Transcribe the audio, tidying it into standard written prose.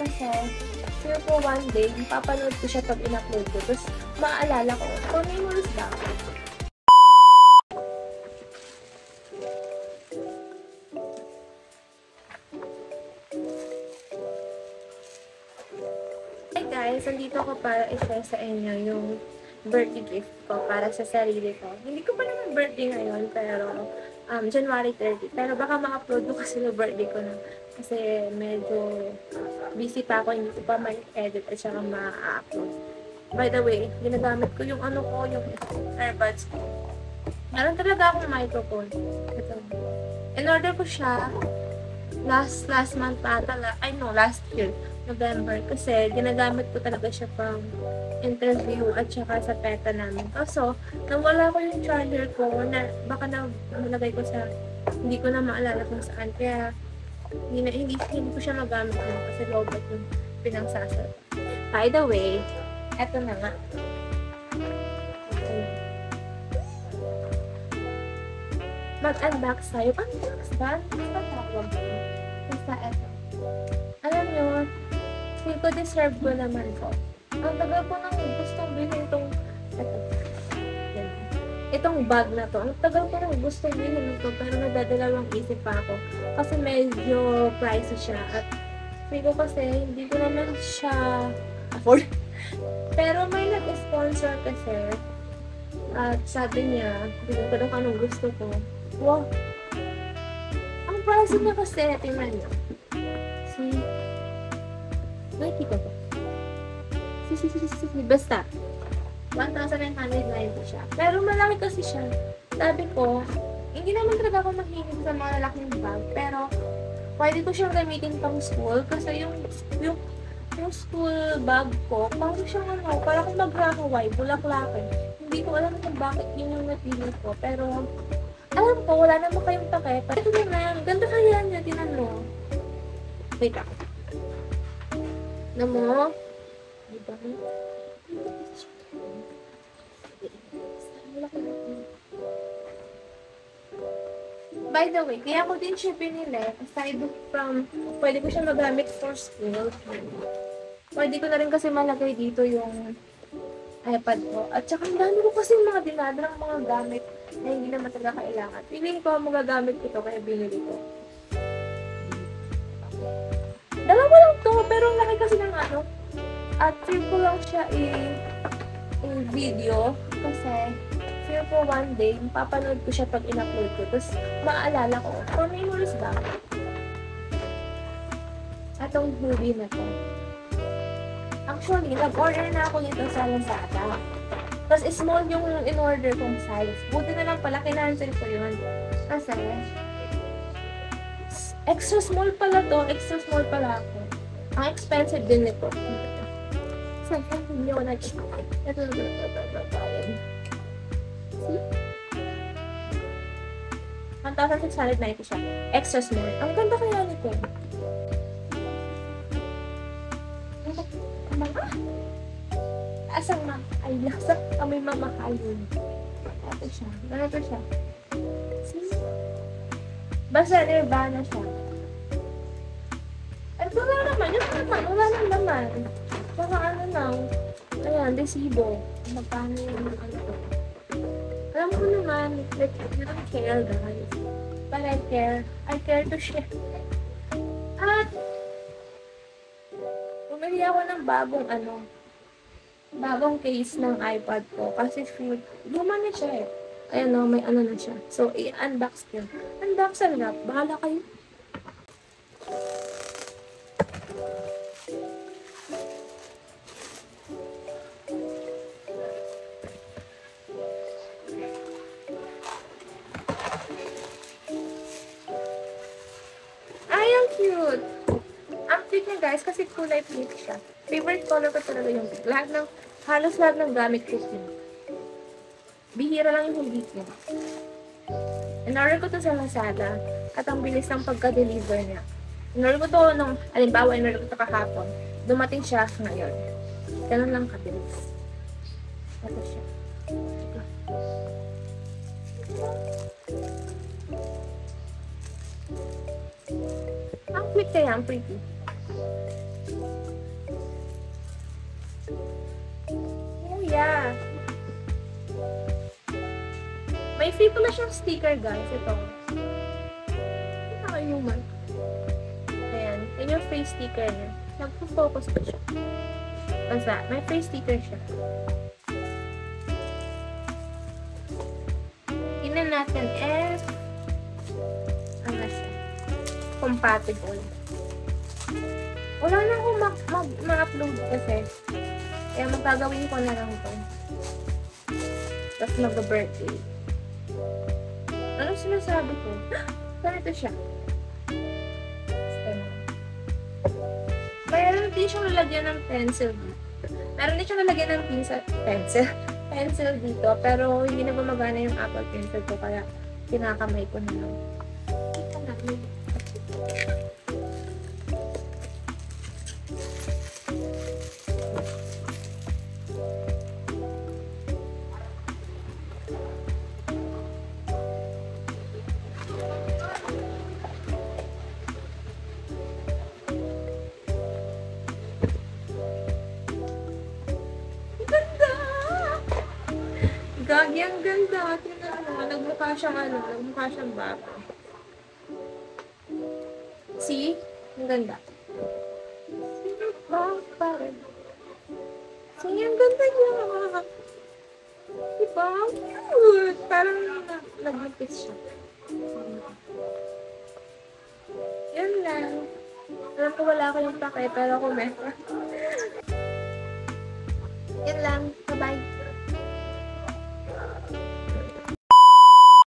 Kasi, feel ko one day, papanood ko siya pag in-upload ko. Tapos, maaalala ko, for memories ba? Hi guys, nandito ako para i-share sa inyo yung birthday gift ko para sa sarili ko. Hindi ko pa naman birthday ngayon, pero January 30. Pero baka ma-upload ko kasi yung birthday ko na. Kasi medyo busy pa ako, hindi ko pa ma-edit at saka ma-upload. By the way, ginagamit ko yung ano ko, yung earbuds ko. Meron talaga akong microphone. Ito. In-order ko siya last month pa last year, November. Kasi ginagamit ko talaga siya pang interview at saka sa PETA namin. Kaso, nawala ko yung charger ko na baka na nalagay ko sa, hindi ko na maalala kung saan. Kaya, hindi ko siya magamit na kasi lowbat yung pinangsasal. By the way, eto na nga. Mag-unbox tayo. Unbox ba? Hindi ba tawag? Basta eto. Alam nyo, feel ko deserve ko naman ko. Ang tagal ko nang gustong bilhin itong bag na to. Ang tagal ko nang gustong bilhin ito, pero nadadalawang isip pa ako. Kasi medyo pricey siya. At feel ko kasi, hindi ko naman siya afford. Pero may nag-sponsor kasi. At sabi niya, bilhin ko daw anong gusto ko. Wow! Ang pricey niya kasi, tingnan niyo. Nakikita ko. Basta. 1,990 siya. Pero malaki kasi siya. Sabi ko, hindi naman talaga ako mahilig sa mga laking bag. Pero, pwede ko siyang gamitin pang school. Kasi yung school bag ko, parang siyang para kung mag-Hawaii, bulaklakin. Hindi ko alam kung bakit yun yung napili ko. Pero, alam ko, wala naman kayong paketa. Ito naman, ganda kaya niya, tinan mo. Wait ako. Na mo? Diba? By the way, kaya ko din siya pinili. Aside from, pwede ko siya magamit for school. Pwede ko na rin kasi malagay dito yung iPad ko. At saka, ang dami ko kasi mga dinadrang mga gamit na hindi naman talaga kailangan. Feeling ko, magagamit ko to kaya binili ko. Dalawa lang to, pero ang laki kasi ng ano. At feel ko lang siya i-video kasi feel ko one day, papanood ko siya pag in-upload ko. Tapos, maaalala ko, for memories ba? Atong hoodie na to. Actually, nag-order na ako nito sa Lazada. Tapos, small yung in-order kong size. Buti na lang pala, kinancel ko yun. Kasi, extra small pala to, extra small pala ako. Ang expensive din nito. Saan hindi ako nag-shop? Ito. See? 1,690 siya. Extra small. Ang ganda kaya nito. Asang ay nasa kami mamahalin. Ito siya. Ganito siya. See? Basta Nirvana siya. Ito lang naman. Yung naman. Wala lang naman. Saka ano lang. Ayan, resibo. Magkano yung ano to. Alam ko naman, like, you don't care, guys. But I care. I care to share. At, bumili ako ng bagong case ng iPad ko. Kasi luma na siya eh. Ayan o, may ano na siya. So, i-unbox ko. Unbox ang wrap. Bahala kayo. Cute! Ang cute niya guys, kasi kulay pink siya. Favorite color ko talaga yung pink. Halos lahat ng gamit ko pink. Bihira lang yung hindi pink. In-order ko to sa Lazada at ang bilis ng pagka-deliver niya. In-order ko to halimbawa, in-order ko to kahapon. Dumating siya ngayon. Ganun lang kabilis. Ito siya. Ang cute kaya, ang pretty. May free pala siyang sticker, guys. Ito. Ito ka human. Ayan. Yan yung free sticker niya. Nagpo-focus pa siya. Basta, may free sticker siya. Tingnan natin if ano siya. Compatible. Wala na akong ma-upload kasi. Kaya magagawin ko na lang ito. Tapos mag-birthday. Ano sinasabi ko? Ganito siya. Mayroon din siyang lalagyan ng pencil dito. Meron din siyang lalagyan ng pencil dito. Pero hindi na gumagana yung Apple Pencil ko. Kaya kinakamay ko na lang. Ito na. Gagi, ang ganda. Tingnan mo, nagmukha siyang bago. See? Ang ganda. Parang. See, ang ganda niya. Diba? Cute. Parang naglipis siya. Yan lang. Alam ko wala ko yung pake, pero ako meron. Yan lang. Bye-bye.